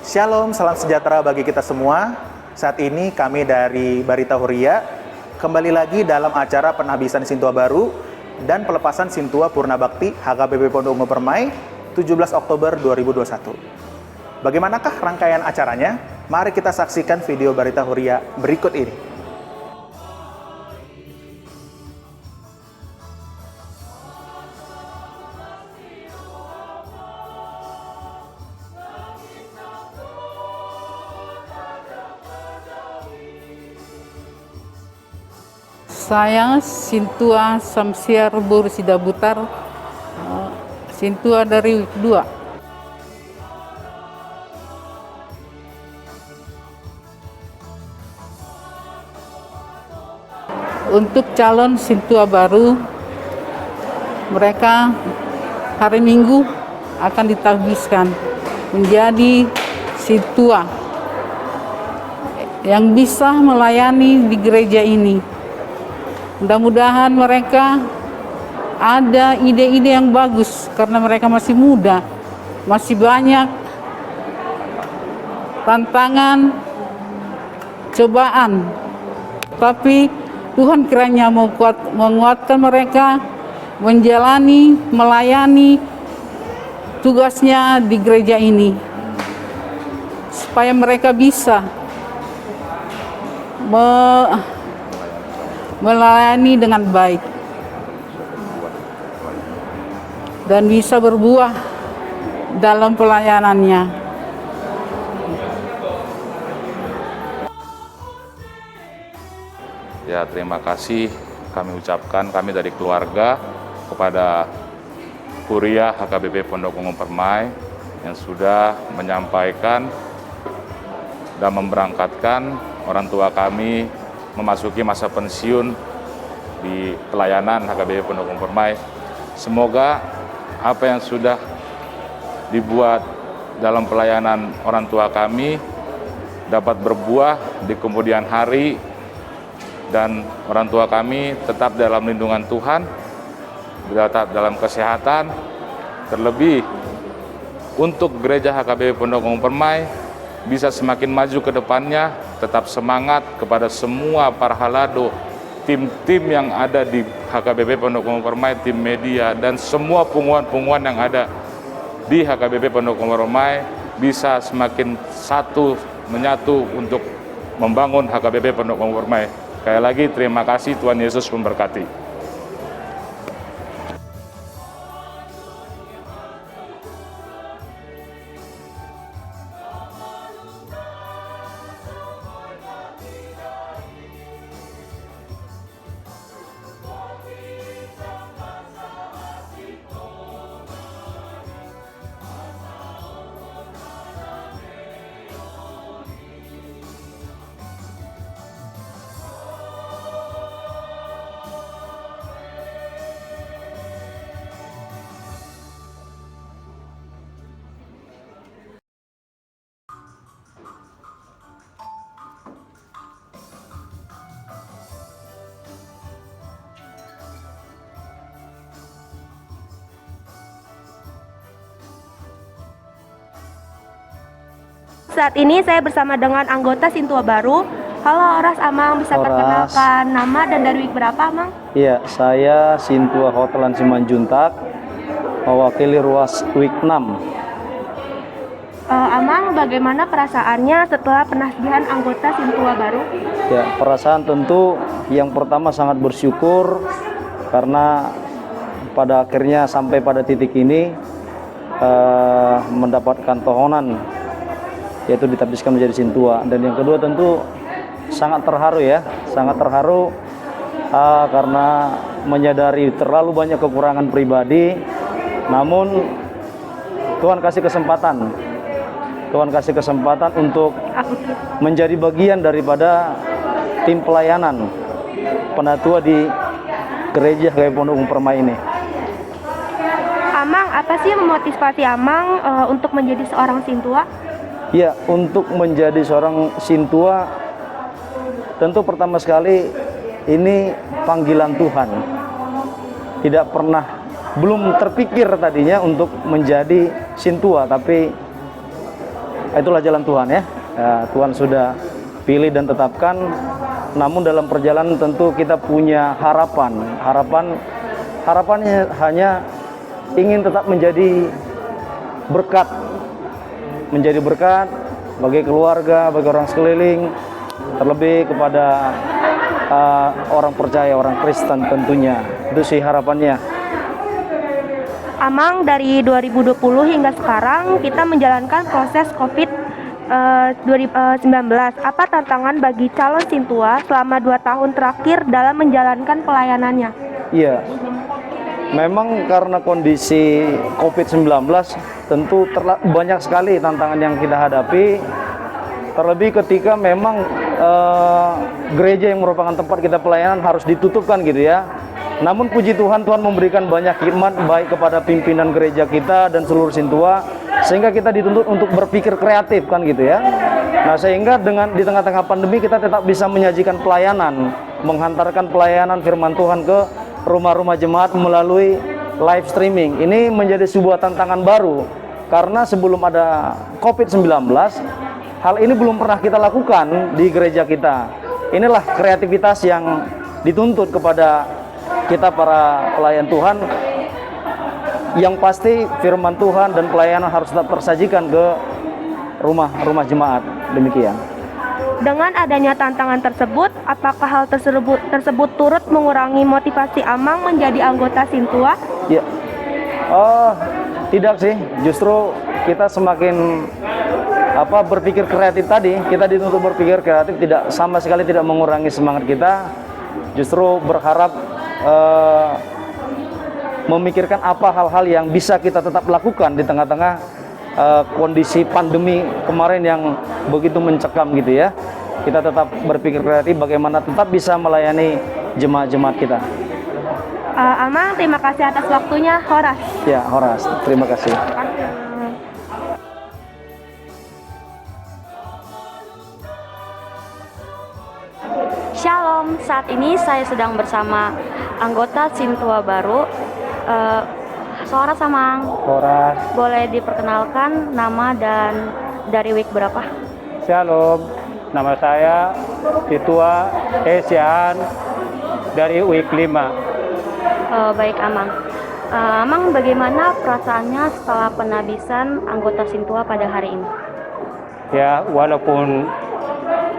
Shalom, salam sejahtera bagi kita semua. Saat ini kami dari Barita Huria kembali lagi dalam acara penhabisan Sintua baru dan pelepasan Sintua Purna Bakti HKBP Pondok Ungu Permai 17 Oktober 2021. Bagaimanakah rangkaian acaranya? Mari kita saksikan video Barita Huria berikut ini. Saya Sintua Samsiar Bur Sidabutar, Sintua dari 2. Untuk calon Sintua baru, mereka hari Minggu akan ditahbiskan menjadi Sintua yang bisa melayani di gereja ini. Mudah-mudahan mereka ada ide-ide yang bagus karena mereka masih muda, masih banyak tantangan, cobaan. Tapi Tuhan kiranya menguatkan mereka menjalani, melayani tugasnya di gereja ini, supaya mereka bisa melayani dengan baik dan bisa berbuah dalam pelayanannya. Ya, terima kasih kami ucapkan, kami dari keluarga, kepada Kuria HKBP Pondok Ungu Permai yang sudah menyampaikan dan memberangkatkan orang tua kami memasuki masa pensiun di pelayanan HKBP Pondok Ungu Permai. Semoga apa yang sudah dibuat dalam pelayanan orang tua kami dapat berbuah di kemudian hari, dan orang tua kami tetap dalam lindungan Tuhan, tetap dalam kesehatan. Terlebih untuk gereja HKBP Pondok Ungu Permai bisa semakin maju ke depannya. Tetap semangat kepada semua para halado, tim-tim yang ada di HKBP Pondok Ungu Permai, tim media, dan semua punggungan-punggungan yang ada di HKBP Pondok Ungu Permai bisa semakin menyatu untuk membangun HKBP Pondok Ungu Permai. Sekali lagi terima kasih, Tuhan Yesus memberkati. Saat ini saya bersama dengan anggota Sintua baru. Halo Oras, Amang bisa perkenalkan nama dan dari week berapa, Amang? Iya, saya Sintua Hotelan Simanjuntak, mewakili ruas week 6. Amang, bagaimana perasaannya setelah penasihan anggota Sintua baru? Ya, perasaan tentu yang pertama sangat bersyukur karena pada akhirnya sampai pada titik ini mendapatkan tohonan, yaitu ditabiskan menjadi Sintua. Dan yang kedua tentu sangat terharu ya, sangat terharu karena menyadari terlalu banyak kekurangan pribadi, namun Tuhan kasih kesempatan untuk menjadi bagian daripada tim pelayanan penatua di gereja HKBP Pondok Umum Permai ini. Amang, apa sih yang memotivasi Amang untuk menjadi seorang Sintua? Ya, untuk menjadi seorang Sintua tentu pertama sekali ini panggilan Tuhan. Tidak pernah, belum terpikir tadinya untuk menjadi Sintua, tapi itulah jalan Tuhan ya. Tuhan sudah pilih dan tetapkan. Namun dalam perjalanan tentu kita punya harapannya hanya ingin tetap menjadi berkat bagi keluarga, bagi orang sekeliling, terlebih kepada orang percaya, orang Kristen tentunya. Itu sih harapannya. Amang, dari 2020 hingga sekarang kita menjalankan proses COVID-19. Apa tantangan bagi calon Sintua selama 2 tahun terakhir dalam menjalankan pelayanannya? Iya, memang karena kondisi COVID-19 tentu banyak sekali tantangan yang kita hadapi. Terlebih ketika memang gereja yang merupakan tempat kita pelayanan harus ditutupkan gitu ya. Namun puji Tuhan, Tuhan memberikan banyak hikmat baik kepada pimpinan gereja kita dan seluruh Sintua, sehingga kita dituntut untuk berpikir kreatif kan gitu ya. Nah, sehingga di tengah-tengah pandemi kita tetap bisa menyajikan pelayanan, menghantarkan pelayanan firman Tuhan ke rumah-rumah jemaat melalui live streaming. Ini menjadi sebuah tantangan baru karena sebelum ada COVID-19, hal ini belum pernah kita lakukan di gereja kita. Inilah kreativitas yang dituntut kepada kita para pelayan Tuhan. Yang pasti firman Tuhan dan pelayanan harus tetap tersajikan ke rumah-rumah jemaat. Demikian. Dengan adanya tantangan tersebut, apakah hal tersebut turut mengurangi motivasi Amang menjadi anggota Sintua? Ya, tidak sih. Justru kita semakin berpikir kreatif tadi. Kita dituntut berpikir kreatif, sama sekali tidak mengurangi semangat kita. Justru berharap memikirkan apa hal-hal yang bisa kita tetap lakukan di tengah-tengah kondisi pandemi kemarin yang begitu mencekam gitu ya. Kita tetap berpikir kreatif bagaimana tetap bisa melayani jemaat-jemaat kita. Amang, terima kasih atas waktunya. Horas. Ya, Horas, terima kasih. Shalom, saat ini saya sedang bersama anggota Sintua baru. Horas, Amang. Horas. Boleh diperkenalkan nama dan dari week berapa? Shalom, nama saya Sintua Esian dari week 5. Baik, Amang. Amang, bagaimana perasaannya setelah penabisan anggota Sintua pada hari ini? Ya, walaupun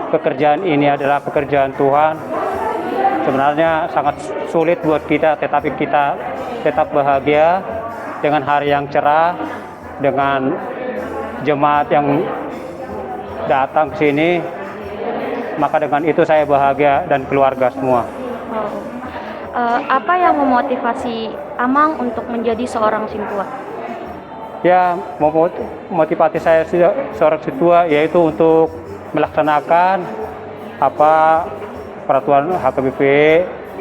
pekerjaan ini adalah pekerjaan Tuhan, sebenarnya sangat sulit buat kita, tetapi kita tetap bahagia dengan hari yang cerah, dengan jemaat yang datang ke sini. Maka dengan itu saya bahagia dan keluarga semua. Apa yang memotivasi Amang untuk menjadi seorang Sintua? Ya, motivasi saya seorang Sintua yaitu untuk melaksanakan peraturan HKBP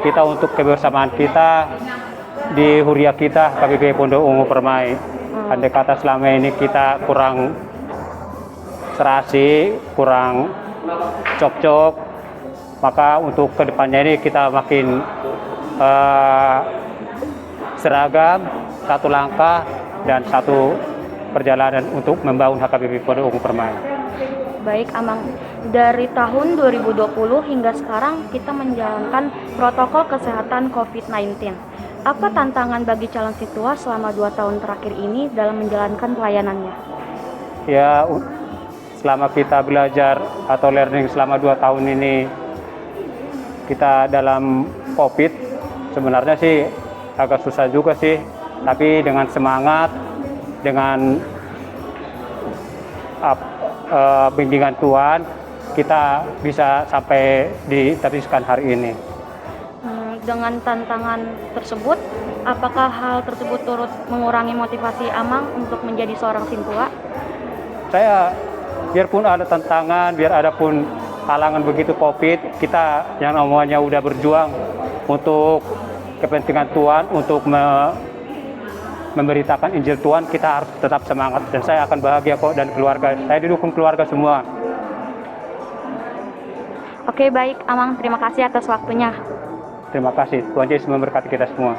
kita untuk kebersamaan kita di huria kita HKBP Pondok Umum Permai. Andai kata selama ini kita kurang serasi, kurang cocok, maka untuk kedepannya ini kita makin seragam, satu langkah dan satu perjalanan untuk membangun HKBP Pondok Umum Permai. Baik, Amang. Dari tahun 2020 hingga sekarang kita menjalankan protokol kesehatan COVID-19. Apa tantangan bagi calon Sintua selama 2 tahun terakhir ini dalam menjalankan pelayanannya? Ya, selama kita belajar atau learning selama 2 tahun ini, kita dalam COVID, sebenarnya sih agak susah juga sih. Tapi dengan semangat, dengan bimbingan Tuhan, kita bisa sampai diteruskan hari ini. Dengan tantangan tersebut, apakah hal tersebut turut mengurangi motivasi Amang untuk menjadi seorang Sintua? Saya, biarpun ada tantangan, biar ada pun halangan begitu COVID, kita yang namanya udah berjuang untuk kepentingan Tuhan, untuk memberitakan Injil Tuhan, kita harus tetap semangat. Dan saya akan bahagia kok, dan keluarga. Saya didukung keluarga semua. Oke, baik Amang, terima kasih atas waktunya. Terima kasih. Tuhan Yesus memberkati kita semua.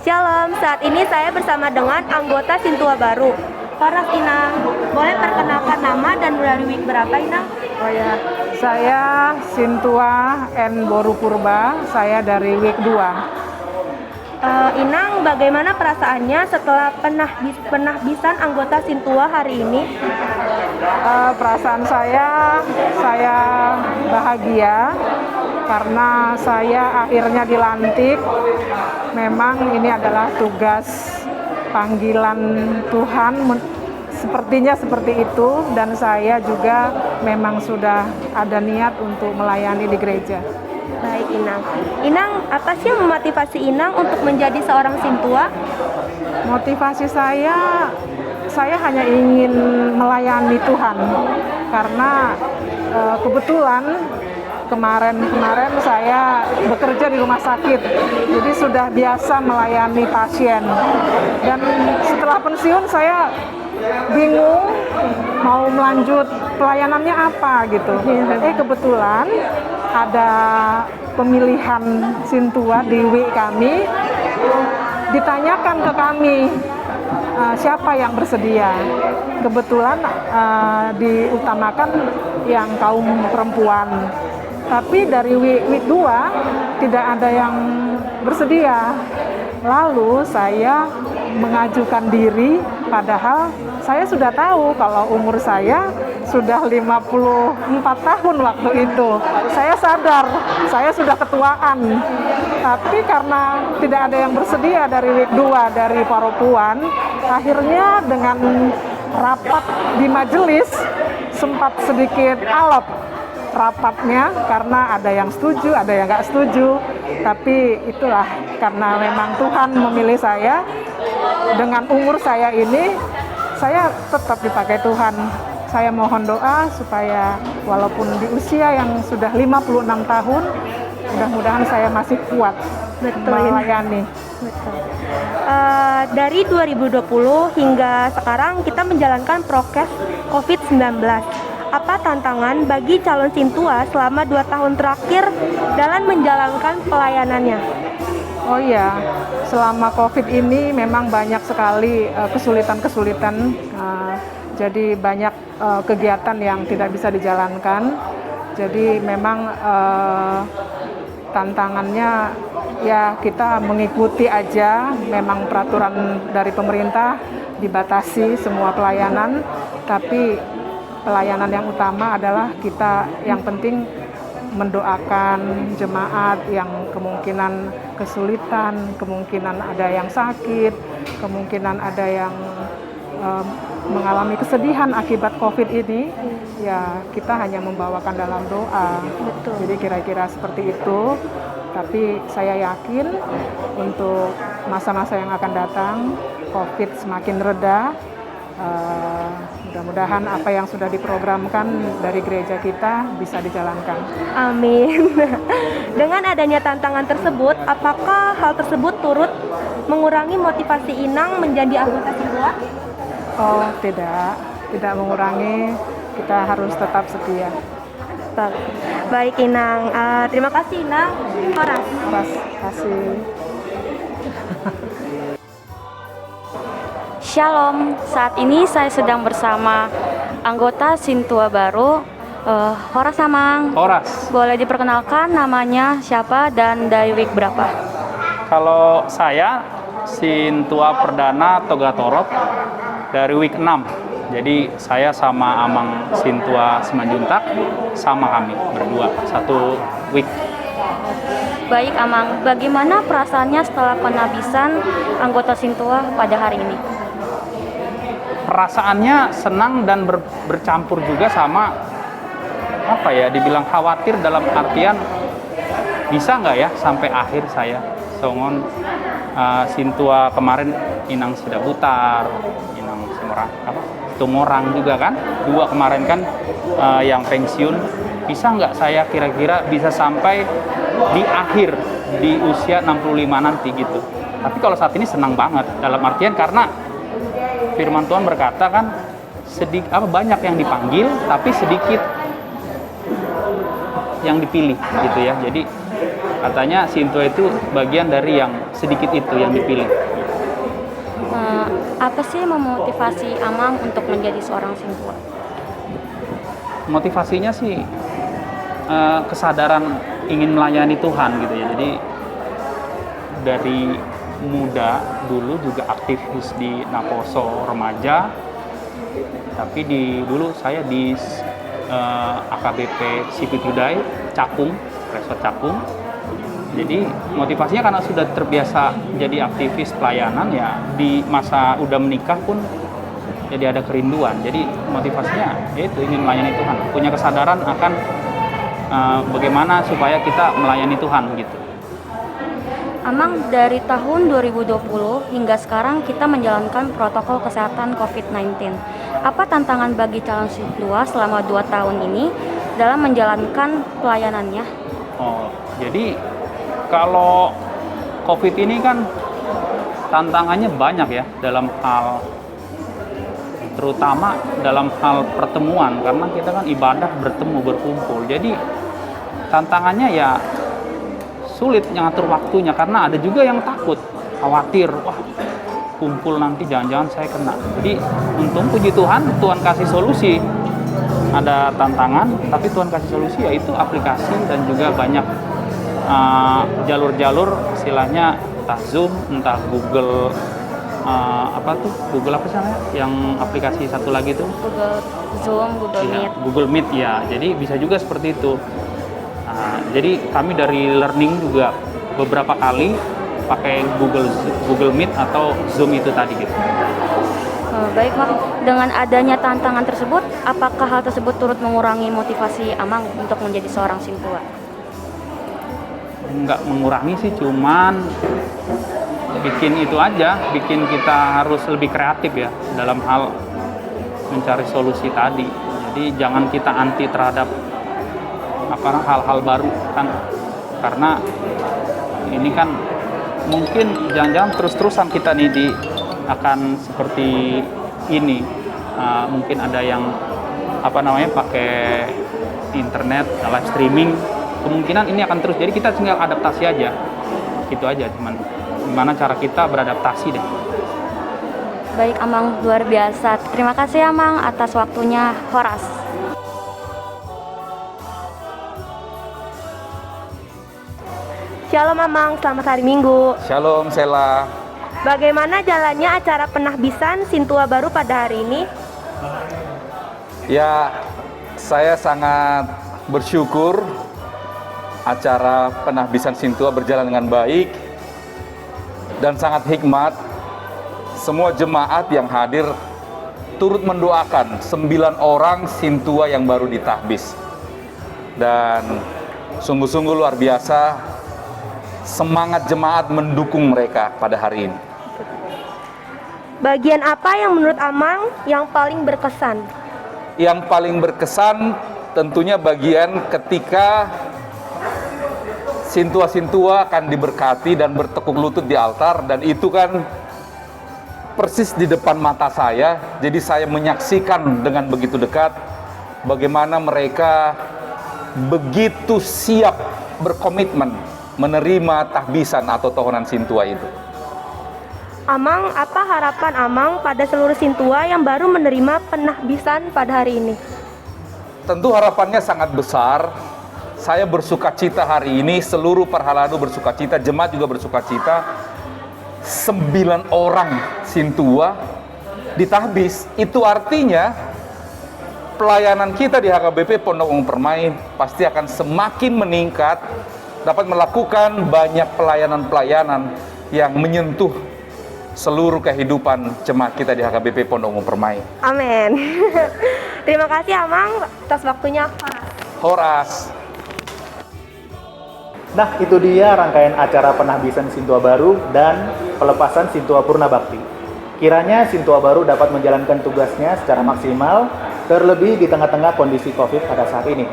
Shalom, saat ini saya bersama dengan anggota Sintua baru. Horas Inang, boleh perkenalkan nama dan dari week berapa Inang? Oh ya, saya Sintua N. Boru Purba, saya dari week 2. Inang, bagaimana perasaannya setelah penahbisan anggota Sintua hari ini? Perasaan saya bahagia karena saya akhirnya dilantik. Memang ini adalah tugas panggilan Tuhan, sepertinya seperti itu, dan saya juga memang sudah ada niat untuk melayani di gereja. Baik Inang. Inang, apa sih yang memotivasi Inang untuk menjadi seorang Sintua? Motivasi saya hanya ingin melayani Tuhan, karena kebetulan kemarin saya bekerja di rumah sakit, jadi sudah biasa melayani pasien. Dan setelah pensiun saya bingung mau melanjut pelayanannya apa gitu. Kebetulan ada pemilihan Sintua di W kami, ditanyakan ke kami siapa yang bersedia. Kebetulan diutamakan yang kaum perempuan. Tapi dari week 2 tidak ada yang bersedia. Lalu saya mengajukan diri, padahal saya sudah tahu kalau umur saya sudah 54 tahun waktu itu. Saya sadar, saya sudah ketuaan. Tapi karena tidak ada yang bersedia dari week 2 dari perempuan, akhirnya dengan rapat di majelis sempat sedikit alot rapatnya, karena ada yang setuju, ada yang nggak setuju. Tapi itulah, karena memang Tuhan memilih saya. Dengan umur saya ini, saya tetap dipakai Tuhan. Saya mohon doa supaya walaupun di usia yang sudah 56 tahun, mudah-mudahan saya masih kuat melayani. Betul. Dari 2020 hingga sekarang kita menjalankan prokes COVID-19. Apa tantangan bagi calon Sintua selama 2 tahun terakhir dalam menjalankan pelayanannya? Oh iya, selama COVID ini memang banyak sekali kesulitan-kesulitan. Jadi banyak kegiatan yang tidak bisa dijalankan. Jadi memang tantangannya ya kita mengikuti aja. Memang peraturan dari pemerintah dibatasi semua pelayanan, tapi pelayanan yang utama adalah kita yang penting mendoakan jemaat yang kemungkinan kesulitan, kemungkinan ada yang sakit, kemungkinan ada yang mengalami kesedihan akibat COVID ini. Ya kita hanya membawakan dalam doa. Betul. Jadi kira-kira seperti itu. Tapi saya yakin untuk masa-masa yang akan datang, COVID semakin reda. Mudah-mudahan apa yang sudah diprogramkan dari gereja kita bisa dijalankan. Amin. Dengan adanya tantangan tersebut, apakah hal tersebut turut mengurangi motivasi Inang menjadi anggota Sintua? Oh, tidak mengurangi. Kita harus tetap setia. Baik Inang, terima kasih Inang. Horas. Terima kasih. Shalom, saat ini saya sedang bersama anggota Sintua baru, Horas Amang. Horas. Boleh diperkenalkan namanya siapa dan dari week berapa? Kalau saya Sintua Perdana Toga Torop dari week 6. Jadi saya sama Amang Sintua Simanjuntak sama kami berdua satu week. Baik Amang, bagaimana perasaannya setelah penabisan anggota Sintua pada hari ini? Perasaannya senang dan bercampur juga sama apa ya, dibilang khawatir dalam artian bisa nggak ya sampai akhir saya songon Sintua kemarin Inang Sida Butar, Inang Semorang apa Tumorang juga kan, 2 kemarin kan yang pensiun. Bisa nggak saya kira-kira bisa sampai di akhir di usia 65 nanti gitu. Tapi kalau saat ini senang banget dalam artian karena firman Tuhan berkata kan banyak yang dipanggil tapi sedikit yang dipilih gitu ya. Jadi katanya Sintua itu bagian dari yang sedikit itu yang dipilih. Apa sih memotivasi Amang untuk menjadi seorang Sintua? Motivasinya sih kesadaran ingin melayani Tuhan gitu ya. Jadi dari muda dulu juga aktivis di Naposo remaja, tapi dulu saya di AKBP Sipit Hudai Cakung, Resort Cakung. Jadi motivasinya karena sudah terbiasa jadi aktivis pelayanan ya, di masa udah menikah pun jadi ada kerinduan. Jadi motivasinya yaitu ingin melayani Tuhan, punya kesadaran akan bagaimana supaya kita melayani Tuhan gitu. Amang, dari tahun 2020 hingga sekarang kita menjalankan protokol kesehatan COVID-19. Apa tantangan bagi calon Sintua selama 2 tahun ini dalam menjalankan pelayanannya? Jadi kalau COVID ini kan tantangannya banyak ya dalam hal, terutama dalam hal pertemuan, karena kita kan ibadah bertemu, berkumpul. Jadi tantangannya ya sulit ngatur waktunya, karena ada juga yang takut, khawatir, wah kumpul nanti jangan-jangan saya kena. Jadi untung puji Tuhan, Tuhan kasih solusi. Ada tantangan, tapi Tuhan kasih solusi, yaitu aplikasi dan juga banyak jalur-jalur, istilahnya entah Zoom, entah Google Google apa sih namanya? Yang aplikasi satu lagi itu? Google Zoom, Google Meet. Google Meet ya. Jadi bisa juga seperti itu. Jadi kami dari learning juga beberapa kali pakai Google Meet atau Zoom itu tadi gitu. Baik Mang, dengan adanya tantangan tersebut, apakah hal tersebut turut mengurangi motivasi Amang untuk menjadi seorang Sintua? Enggak mengurangi sih, cuman bikin itu aja, bikin kita harus lebih kreatif ya dalam hal mencari solusi tadi. Jadi jangan kita anti terhadap hal-hal baru kan, karena ini kan mungkin jangan-jangan terus-terusan kita nih akan seperti ini. Mungkin ada yang pakai internet, live streaming, kemungkinan ini akan terus. Jadi kita tinggal adaptasi aja, gitu aja. Cuman gimana cara kita beradaptasi deh. Baik Amang, luar biasa. Terima kasih Amang atas waktunya. Horas. Shalom Amang, selamat hari Minggu. Shalom Sela. Bagaimana jalannya acara penahbisan Sintua baru pada hari ini? Ya, saya sangat bersyukur acara penahbisan Sintua berjalan dengan baik dan sangat hikmat. Semua jemaat yang hadir turut mendoakan 9 orang Sintua yang baru ditahbis. Dan sungguh-sungguh luar biasa semangat jemaat mendukung mereka pada hari ini. Bagian apa yang menurut Amang yang paling berkesan? Yang paling berkesan tentunya bagian ketika Sintua-Sintua akan diberkati dan bertekuk lutut di altar, dan itu kan persis di depan mata saya. Jadi saya menyaksikan dengan begitu dekat bagaimana mereka begitu siap berkomitmen menerima tahbisan atau tohonan Sintua itu. Amang, apa harapan Amang pada seluruh Sintua yang baru menerima penahbisan pada hari ini? Tentu harapannya sangat besar, saya bersuka cita hari ini, seluruh Parhaladu bersuka cita, jemaat juga bersuka cita. 9 orang Sintua ditahbis. Itu artinya pelayanan kita di HKBP Pondok Ungu Permai pasti akan semakin meningkat, dapat melakukan banyak pelayanan-pelayanan yang menyentuh seluruh kehidupan jemaat kita di HKBP Pondok Ungu Permai. Amin. Terima kasih Amang atas waktunya. Horas. Nah, itu dia rangkaian acara penahbisan Sintua baru dan pelepasan Sintua Purna Bakti. Kiranya Sintua baru dapat menjalankan tugasnya secara maksimal, terlebih di tengah-tengah kondisi COVID pada saat ini.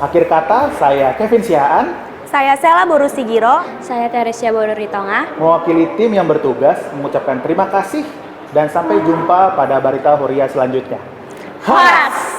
Akhir kata, saya Kevin Sihaan, Saya Sela Boru Sigiro. Saya Teresia Bodoritonga. mewakili tim yang bertugas mengucapkan terima kasih dan sampai jumpa pada Barita Huria selanjutnya. Horas.